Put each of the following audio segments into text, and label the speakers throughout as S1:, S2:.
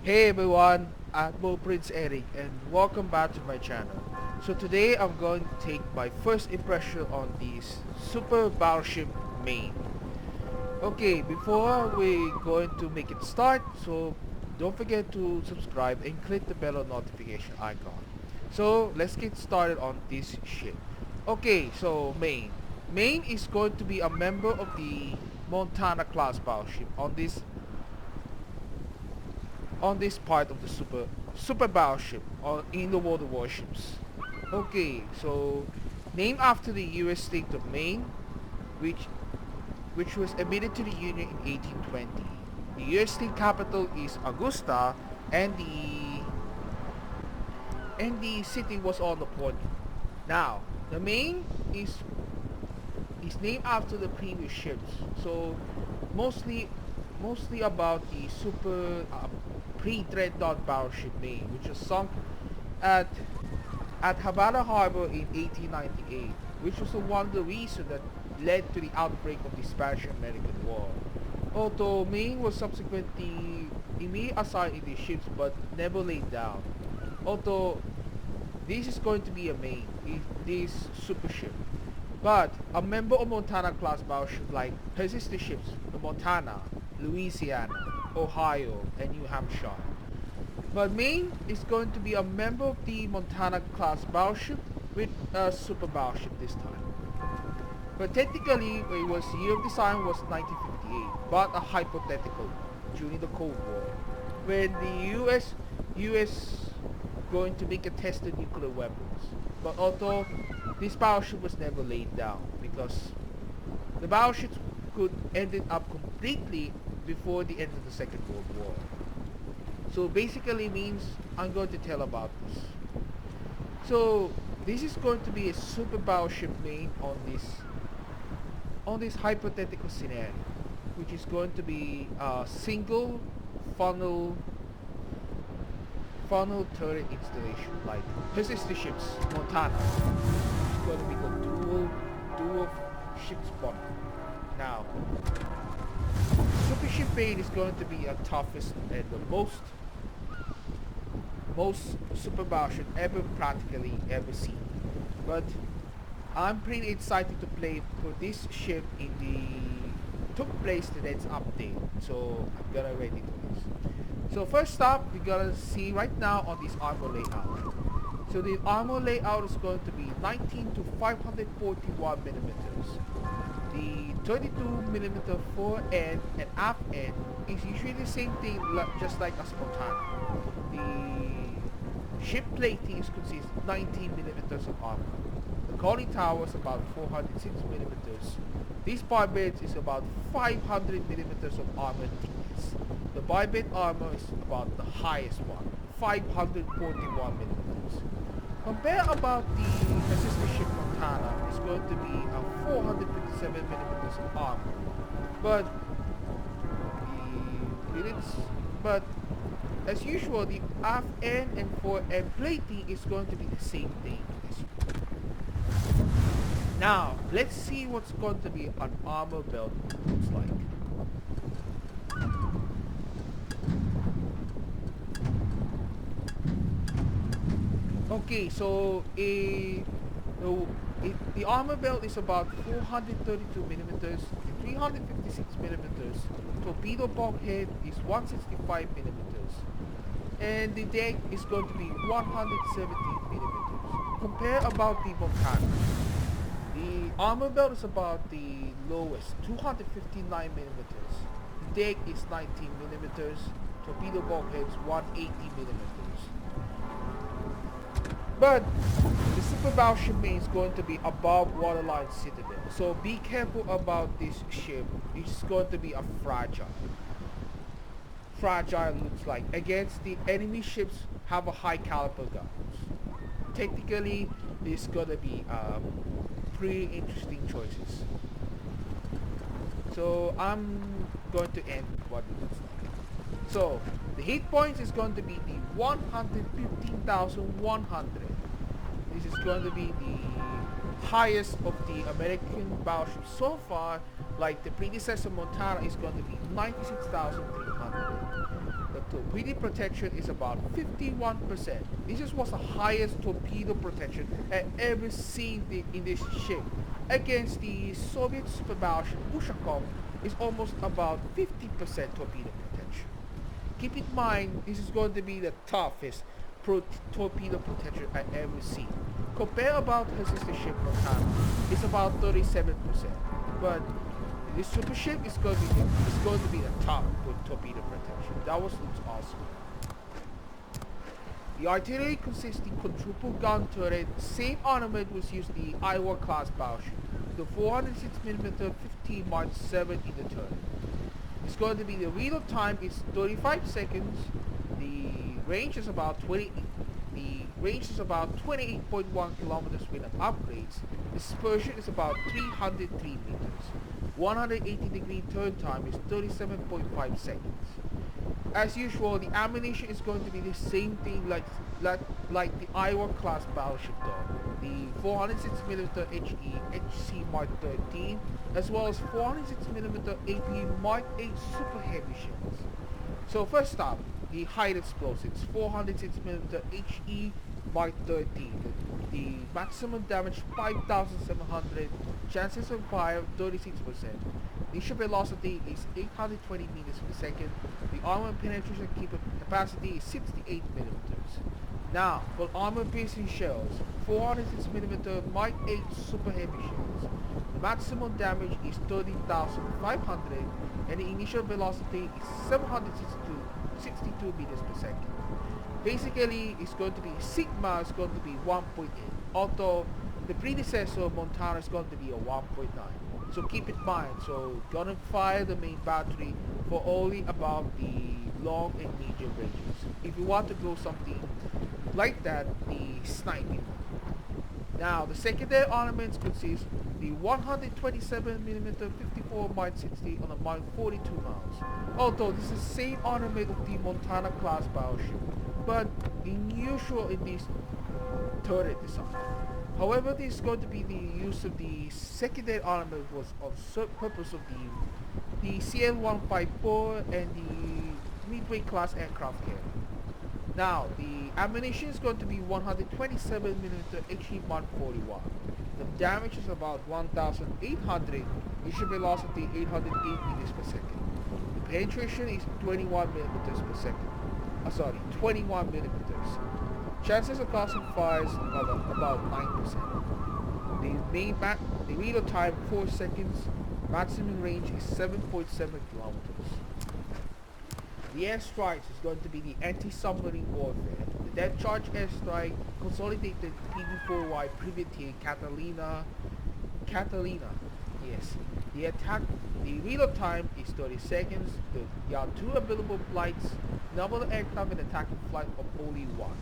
S1: Hey everyone, I'm Prince Eric and welcome back to my channel. So today I'm going to take my first impression on this Super-battleship Maine. Okay, before we going to make it start, so don't forget to subscribe and click the bell notification icon. So let's get started on this ship. Okay, so Maine. Maine is going to be a member of the Montana-class Battleship on this part of the super battleship in the world of warships. Okay, so named after the U.S. state of Maine, which which was admitted to the Union in 1820. The U.S. state capital is Augusta, and the city was on the port. Now, the Maine is named after the previous ships. So mostly mostly about the super pre-dreadnought battleship Maine, which was sunk at Havana Harbor in 1898, which was one of the reasons that led to the outbreak of the Spanish-American War. Although Maine was subsequently immediately assigned in the ships but never laid down. Although this is going to be a Maine, this super ship. But a member of Montana-class battleship like her sister ships, the Montana, Louisiana, Ohio, and New Hampshire. But Maine is going to be a member of the Montana-class battleship with a super battleship this time. But technically, it was year of design was 1958, but a hypothetical during the Cold War, when the U.S. going to make a test of nuclear weapons. But although this battleship was never laid down because the battleships could ended up completely before the end of the Second World War. So basically means I'm going to tell about this. So this is going to be a super battleship Maine on this hypothetical scenario, which is going to be a single funnel turret installation like her sister ships Montana. It's going to be the dual ship spot. Now, super ship Maine is going to be a toughest and the most super battleship ever practically ever seen. But I'm pretty excited to play for this ship in the took place the next update. So I'm gonna ready to this. So first up, we're gonna see right now on this armor layout. So the armor layout is going to be 19 to 541 millimeters. The 32 millimeter fore end and aft end is usually the same thing, just like a Montana. The ship plating is consists 19 millimeters of armor. The conning tower is about 406 millimeters. This barbette is about 500 millimeters of armor thickness. The barbette armor is about the highest one, 541 millimeters. Compare about the sister ship Montana is going to be a 457 millimeters of armor, but but as usual, the aft end and fore end plating is going to be the same thing. Now, let's see what's going to be an armor belt looks like. Okay, so the armor belt is about 432 millimeters, 356 millimeters. Torpedo bulkhead is 165 millimeters, and the deck is going to be 117 millimeters. Compare about the Montana. The armor belt is about the lowest, 259 millimeters. The deck is 19 millimeters. Torpedo bulkhead is 180 millimeters. But the super battleship Maine is going to be above waterline citadel. So be careful about this ship. It's going to be a fragile looks like against the enemy ships have a high caliber guns. Technically, this is gonna be pretty interesting choices. So I'm going to end what it looks like. So the hit points is going to be the 115,100. This is going to be the highest of the American battleships so far. Like the predecessor Montana is going to be 96,300. The Torpedo protection is about 51%. This was the highest torpedo protection I ever seen in this ship. Against the Soviet super battleship Ushakov is almost about 50% torpedo protection. Keep in mind, this is going to be the toughest torpedo protection I ever seen. Compare about her sister ship Montana, it's about 37%. But this super ship is going to be the top with torpedo protection. That was awesome. The artillery consists of the quadruple gun turret. Same armament was used in the Iowa-class Battleship. The 406mm 15 Mark 7 in the turret. It's going to be the reload time is 35 seconds. The range is about 28.1 kilometers with an upgrades. Dispersion is about 303 meters. 180-degree turn time is 37.5 seconds. As usual, the ammunition is going to be the same thing like the Iowa-class Battleship though. The 406mm HE HC Mark 13 as well as 406mm AP Mark 8 super heavy shells. So first up, the height explosives 406mm HE Mark 13. The maximum damage 5,700, chances of fire 36%. Initial velocity is 820 meters per second. The armor penetration capacity is 68 millimeters. Now, for armor piercing shells, 406mm Mark 8 super heavy shells. The maximum damage is 30,500 and the initial velocity is 762 meters per second. Basically, it's going to be Sigma is going to be 1.8, although the predecessor Montana is going to be a 1.9. So keep in mind, so gonna fire the main battery for only about the long and medium ranges. If you want to go something like that, the sniping one. Now, the secondary armaments consist the 127mm 54 Mark 60 on a Mark 42 rounds. Although this is the same armament of the Montana-class Battleship, but unusual in this turret design. However, this is going to be the use of the secondary armament was on purpose of the CL-154 and the Midway class aircraft carrier. Now, the ammunition is going to be 127mm HE Mark 41. The damage is about 1,800, initial velocity 808 meters per second. The penetration is 21 millimeters per second. 21 millimeters. Chances of causing fires are about 9%. The reload time 4 seconds. Maximum range is 7.7 kilometers. The airstrikes is going to be the anti-submarine warfare. The depth charge airstrike consolidated PB-4Y privateer Catalina. Yes. The reload time is 30 seconds. There are 2 available flights. Number of aircraft in attacking flight of only 1.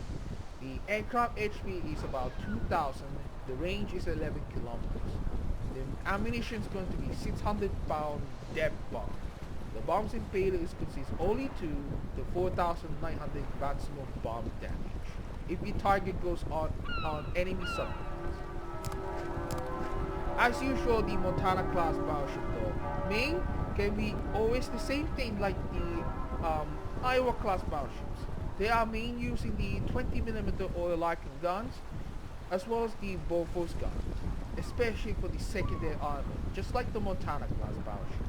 S1: The aircraft HP is about 2,000. The range is 11 kilometers. The ammunition is going to be 600-pound depth bomb. The bombs in payload consist only to the 4,900 maximum bomb damage if the target goes on enemy submarines. As usual, the Montana-class Battleship though, Maine can be always the same thing like the Iowa-class Battleships. They are mainly using the 20mm oil-liking guns as well as the Bofors guns, especially for the secondary armor, just like the Montana-class Battleships.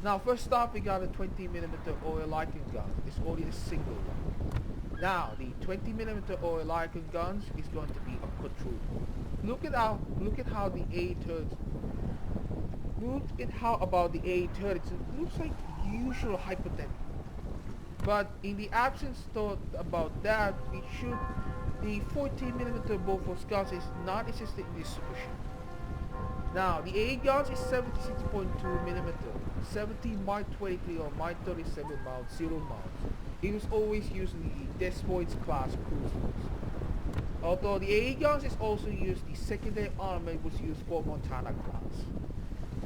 S1: Now, first off, we got a 20mm oil-liking gun. It's only a single one. Now, the 20mm oil-liking guns is going to be a quadruple. Look at how the A turrets. Look at how about the A turrets. It looks like usual hypothetical. But in the absence thought about that, it should the 14mm Bofors guns is not existed in this super ship. Now the A guns is 76.2mm, 17 Mark 23 or Mark 37 mount 0 mounts. It was always used in the Des Moines class cruisers. Although the A guns is also used, the secondary armament was used for Montana class.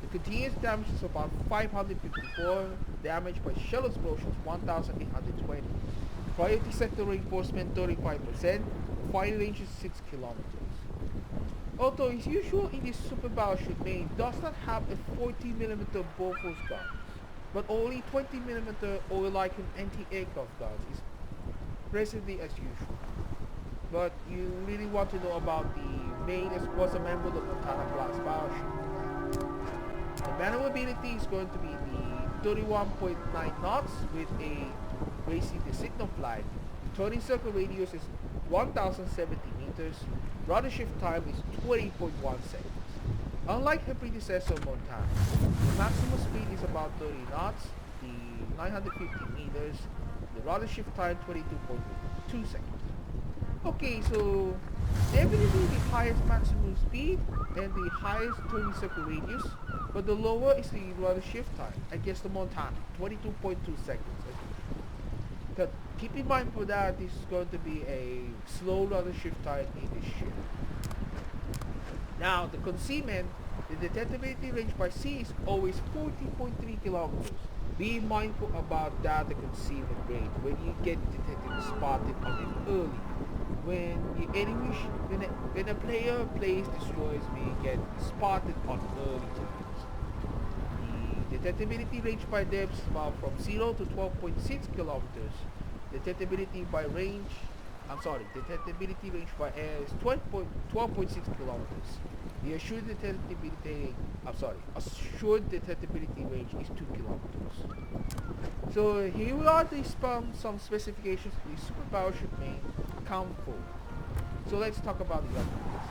S1: The continuous damage is about 554, damage by shell explosions 1,820. Priority sector reinforcement 35%, fire range is 6 kilometers. Although it's usual in this super battleship Maine does not have a 40mm Bofors gun. but only 20mm oil-like anti-aircraft guns is presently as usual. But you really want to know about the Maine as was a member of the Montana-class Battleship. The maneuverability is going to be the 31.9 knots with a raising the signal flag. The turning circle radius is 1070 meters. Rudder shift time is 20.1 seconds. Unlike her predecessor Montana, the maximum speed is about 30 knots, the 950 meters, the rudder shift time 22.2 seconds. Okay, so definitely the highest maximum speed and the highest turning circle radius, but the lower is the rudder shift time against the Montana, 22.2 seconds. But keep in mind for that, this is going to be a slow rudder shift time in this ship. Now, the concealment, the detectability range by sea is always 40.3 kilometers. Be mindful about that, the concealment range, when you get detected spotted on it early. When the enemy, when a player plays destroys me, get spotted on early times. The detectability range by depth is about from 0 to 12.6 kilometers. Detectability by range, detectability range by air is 12.6 kilometers. The assured detectability range is 2 kilometers. So here we are, some specifications of the Super-battleship Maine account for. So let's talk about the upgrades.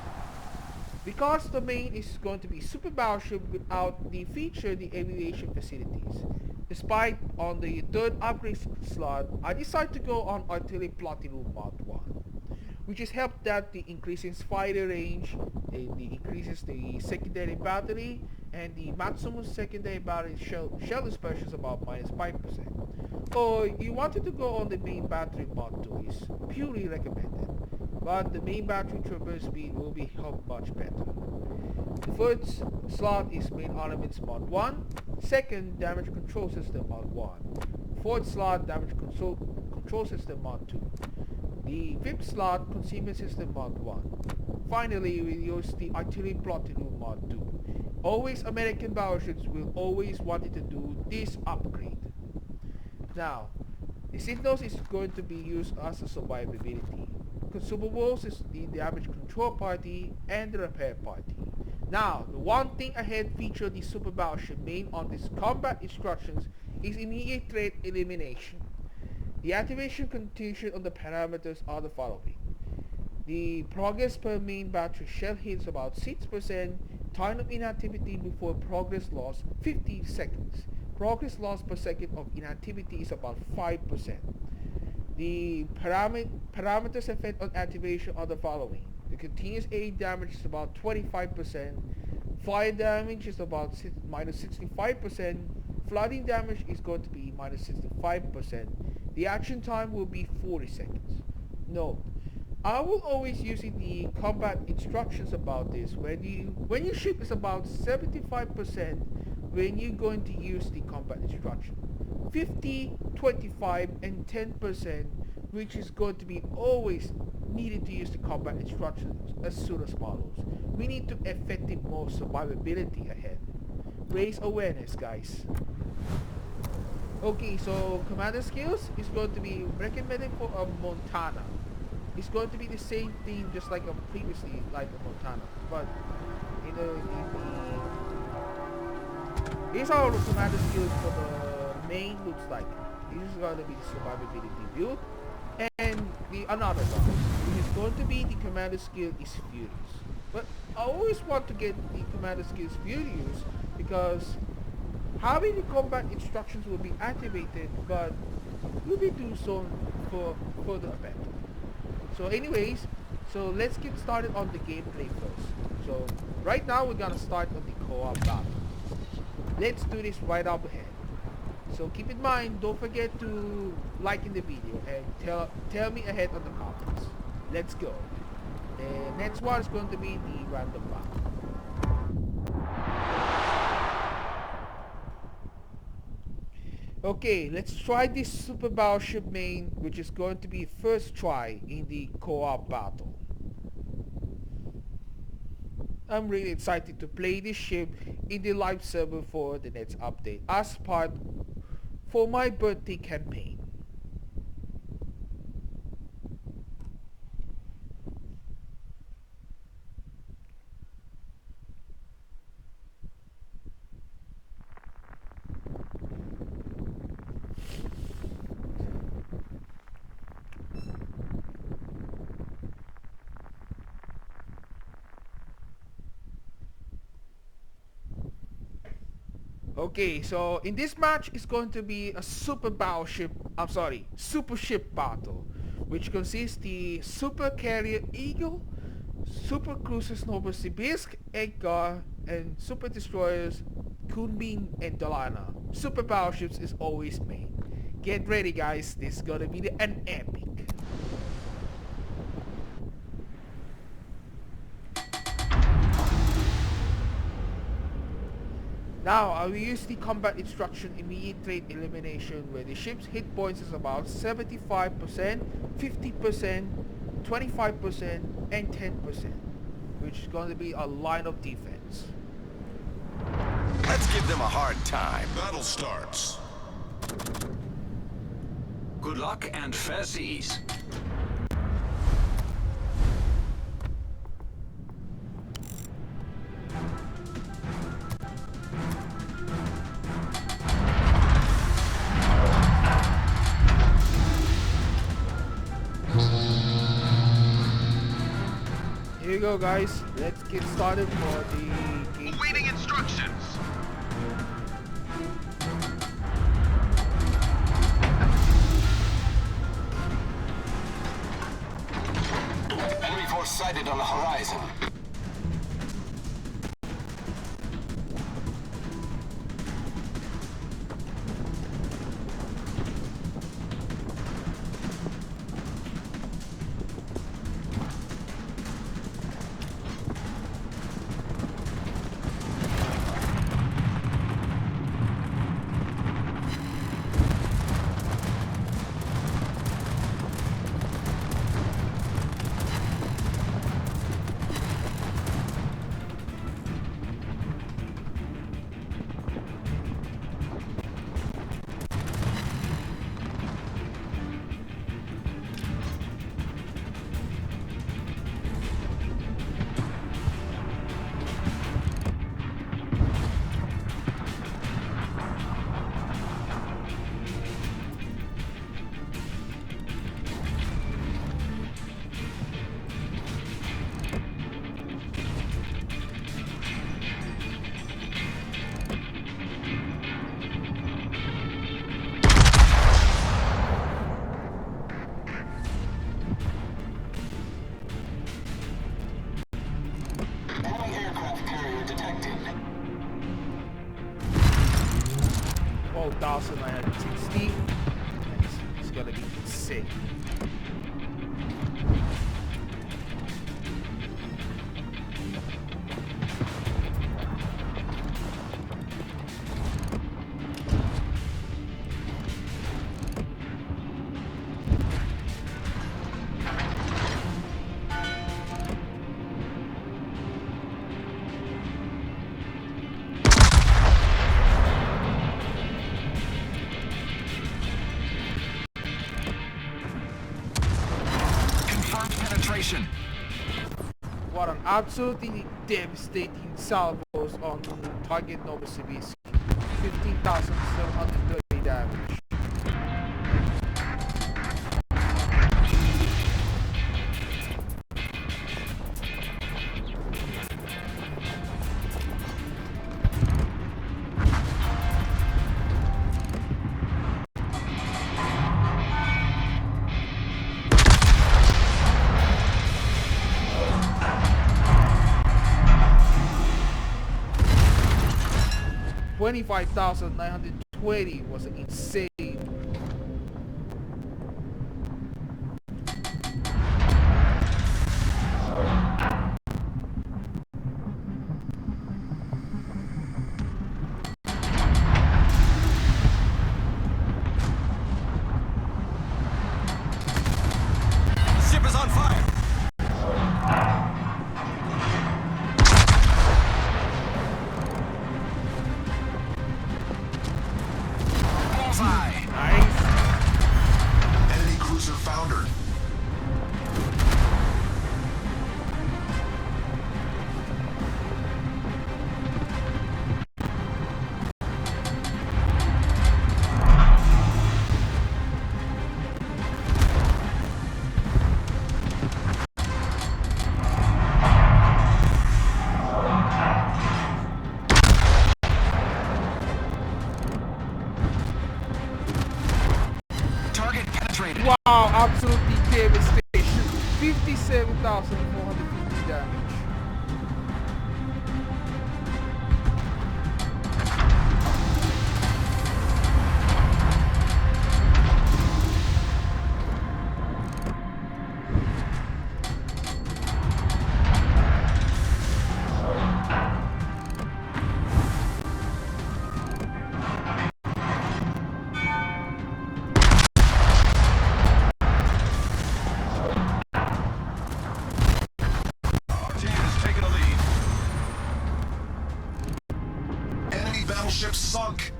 S1: Because the Maine is going to be Super-battleship without the aviation facilities. Despite on the third upgrade slot, I decided to go on Artillery Platinum Mod 1, which is helped that the increases fighter range, the increases the secondary battery, and the maximum secondary battery shell dispersion is about -5%. Or you wanted to go on the main battery mod 2 is purely recommended, but the main battery traverse speed will be helped much better. The first slot is main armaments mod 1, second damage control system mod 1, fourth slot damage control system mod 2, the fifth slot concealment system mod 1. Finally, we use the artillery platinum mod 2. Always American battleships will always wanted to do this upgrade. Now, the signals is going to be used as a survivability. Consumables is the damage control party and the repair party. Now, the one thing ahead feature the Super Battleship Maine on this combat instructions is immediate threat elimination. The activation condition on the parameters are the following. The progress per main battery shell hit is about 6%, time of inactivity before progress loss 50 seconds. Progress loss per second of inactivity is about 5%. The parameters effect on activation are the following. The continuous aid damage is about 25%, fire damage is about -65%, flooding damage is going to be -65%, the action time will be 40 seconds. Note, I will always use the combat instructions about this. When your ship is about 75%, when you're going to use the combat instruction. 50, 25, and 10%, which is going to be always needed to use the combat instructions as soon as follows. We need to effective more survivability ahead. Raise awareness, guys. Okay, so commander skills is going to be recommended for a Montana. It's going to be the same theme just like previously, like a Montana. But these are the commander skills for the Maine looks like. This is going to be the survivability build. And the another one, which is going to be the commander skill is Furious. But I always want to get the commander skills Furious because having the combat instructions will be activated, but will be do so for further effect. So anyways, so let's get started on the gameplay first. So right now we're gonna start on the co-op battle. Let's do this right up ahead. So keep in mind, don't forget to like in the video and tell me ahead on the comments. Let's go. The next one is going to be the random battle. Okay, let's try this Super Battleship Maine, which is going to be first try in the co-op battle. I'm really excited to play this ship in the live server for the next update as part for my birthday campaign. Okay, so in this match it's going to be a super ship battle, which consists the super carrier Eagle, super cruisers Novosibirsk, Edgar, and super destroyers Kunming and Dalana. Super battleships is always Maine. Get ready guys, this is gonna be an epic. Now, I will use the combat instruction immediate threat elimination where the ship's hit points is about 75%, 50%, 25%, and 10%, which is going to be a line of defense.
S2: Let's give them a hard time.
S3: Battle starts.
S4: Good luck and fair seas.
S1: Here you go guys, let's get started for the game.
S2: Awaiting instructions. Enemy force sighted on the horizon. Enemy aircraft carrier detected.
S1: 12,960. It's gonna be insane.
S2: Penetration.
S1: What an absolutely devastating salvos on target Novosibirsk. 15,730 damage. $25,920 was insane.
S2: Ship is on fire. Bullseye.
S1: Absolutely devastation. 57,450 damage.
S4: Our team has taken the lead.
S2: Enemy battleship sunk.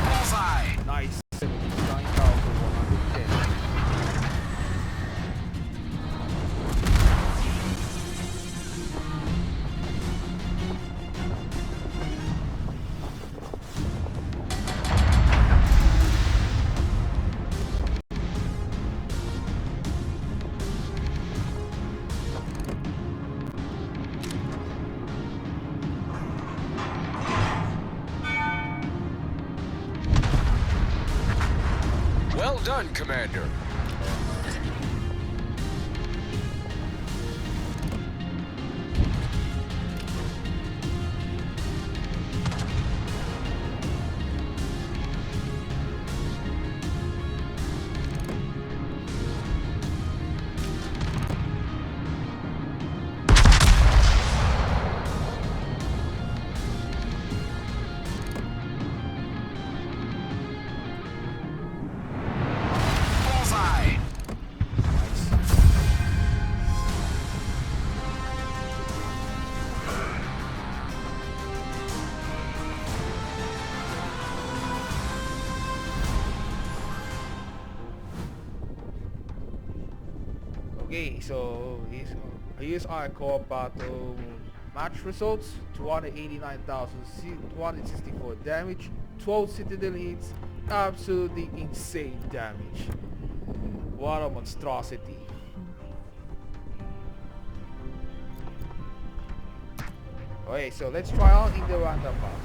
S2: Bullseye.
S1: Nice. 79,110.
S2: Well done, Commander. Bullseye.
S1: Okay, so here's our core battle match results: 289,264 damage, 12 citadel hits, absolutely insane damage. What a monstrosity. Okay, so let's try out in the random battle.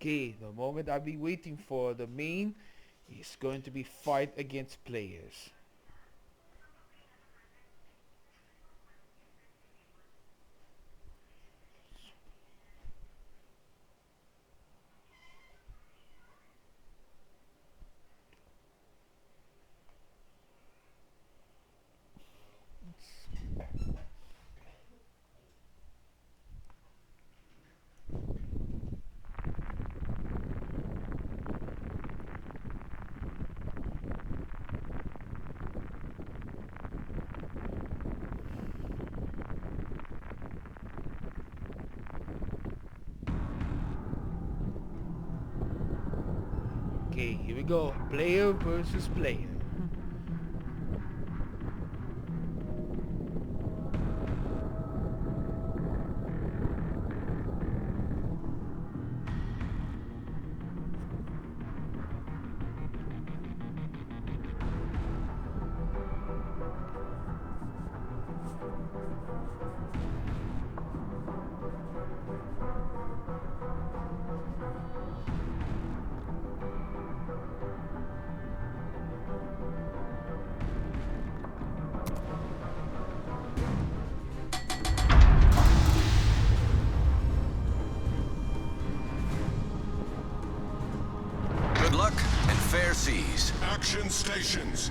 S1: Okay, the moment I've been waiting for, the Maine is going to be fight against players. Okay, here we go. Player versus player.
S2: Good luck and fair seas.
S3: Action stations.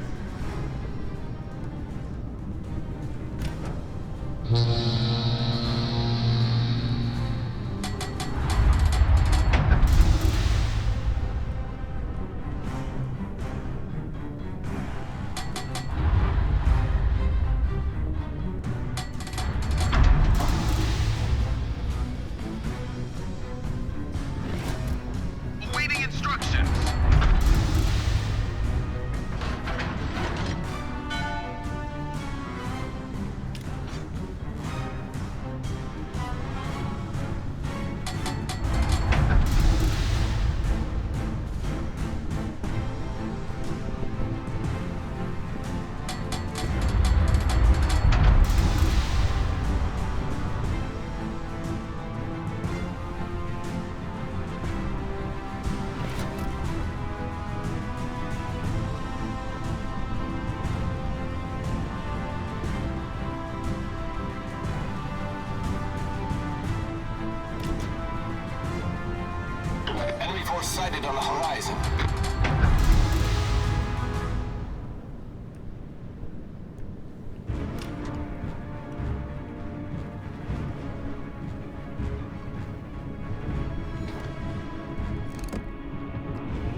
S2: sighted on the horizon.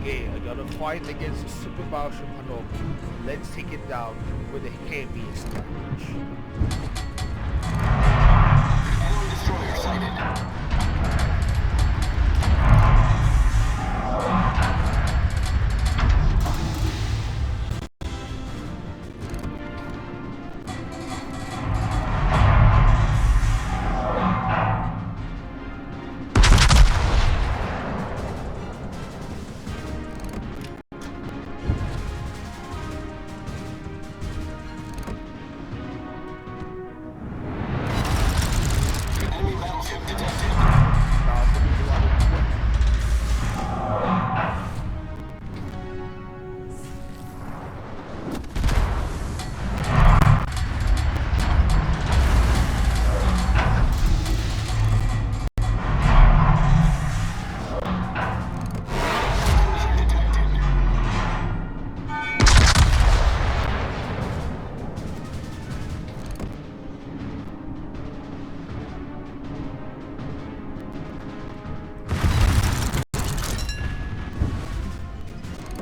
S1: Okay, I gotta fight against the super-battleship Hanover. Let's take it down with the heaviest damage.
S2: Enemy destroyer sighted. Enemy battleship detected.
S1: Now, for me to want to
S2: Cruiser detected.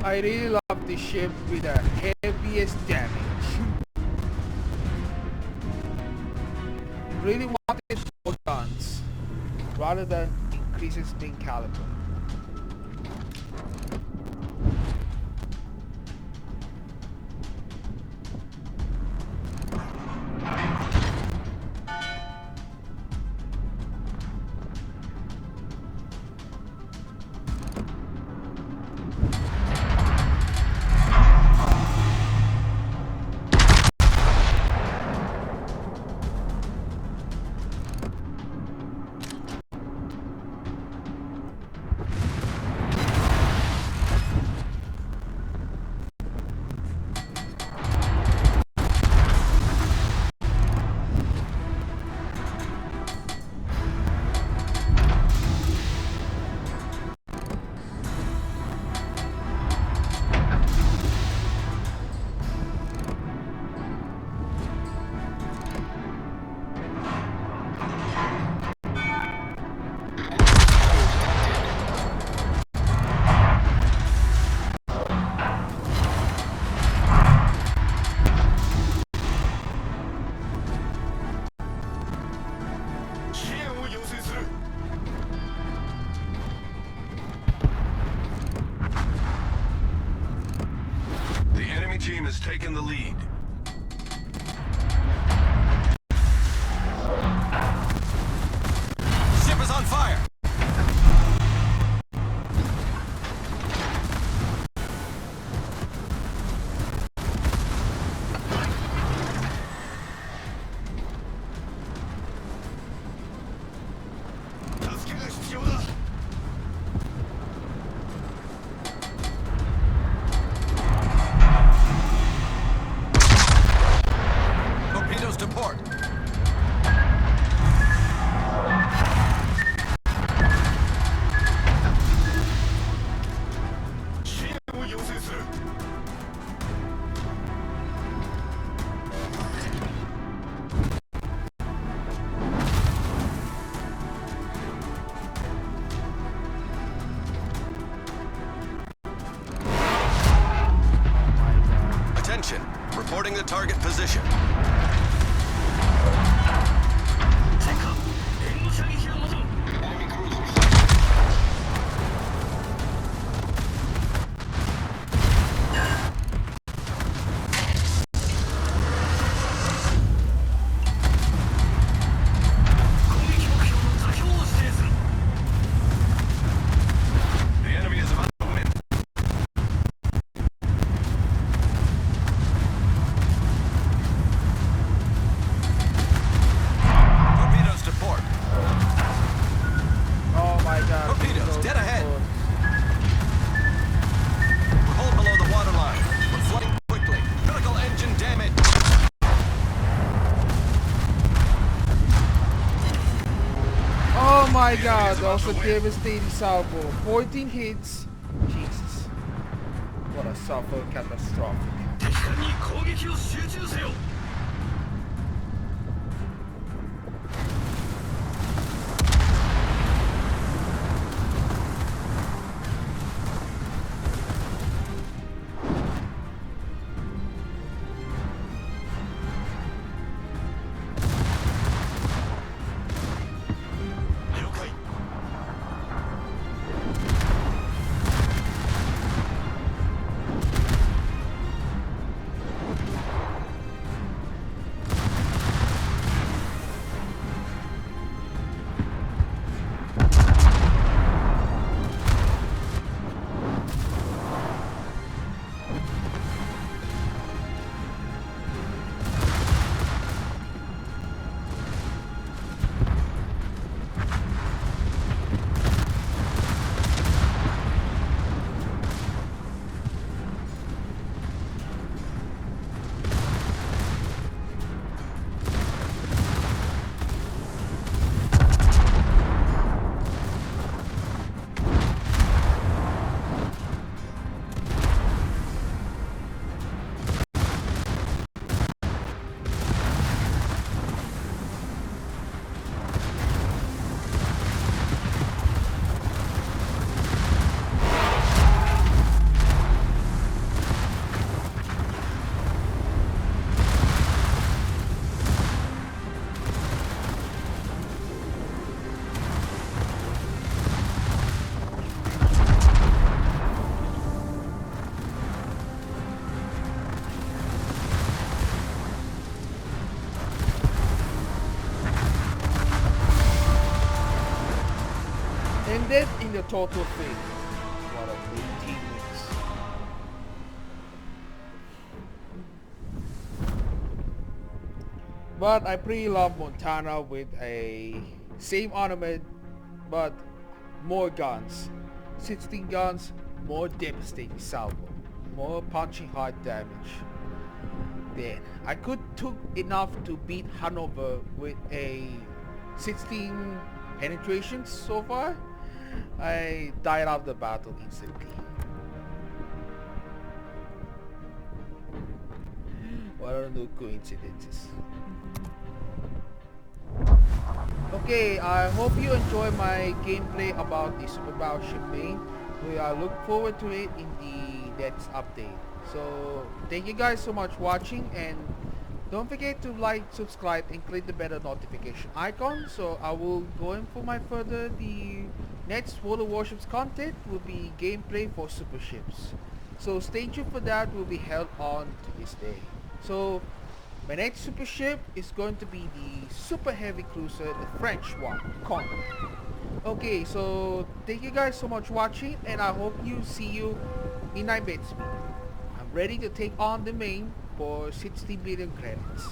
S1: I really love this ship with the heaviest damage. Really wanted more guns rather than increases main caliber.
S4: The enemy team has taken the lead. Ship is on fire! Torpedoes to port. Attention, reporting the target position.
S2: Enemy cruiser sighted.
S4: The enemy is about to win. Torpedoes to port.
S1: Oh my god.
S4: Torpedoes,
S1: so
S4: dead ahead.
S1: good.
S4: Hold below the waterline. We're flooding quickly. Critical engine damage.
S1: Oh my god, that was a devastating salvo. 14 hits, What a suffer catastrophic.
S4: 敵艦に攻撃を集中せよ
S1: Ended in the total fail. What a big teammates. But I pretty love Montana with a same armament but more guns. 16 guns, more devastating salvo, more punching hard damage. Then I could took enough to beat Hanover with a 16 penetrations so far. I died out of the battle instantly. What are no coincidences? Okay, I hope you enjoy my gameplay about the Super-battleship Maine. I look forward to it in the next update. So thank you guys so much for watching, and don't forget to like, subscribe, and click the bell notification icon. So I will go in for my further. The next World of Warships content will be gameplay for super ships. So stay tuned for that. Will be held on to this day. So my next super ship is going to be the super heavy cruiser, the French one, Con. Okay, so thank you guys so much for watching, and I hope you see you in 9-bit speed. I'm ready to take on the Maine for 60 billion credits.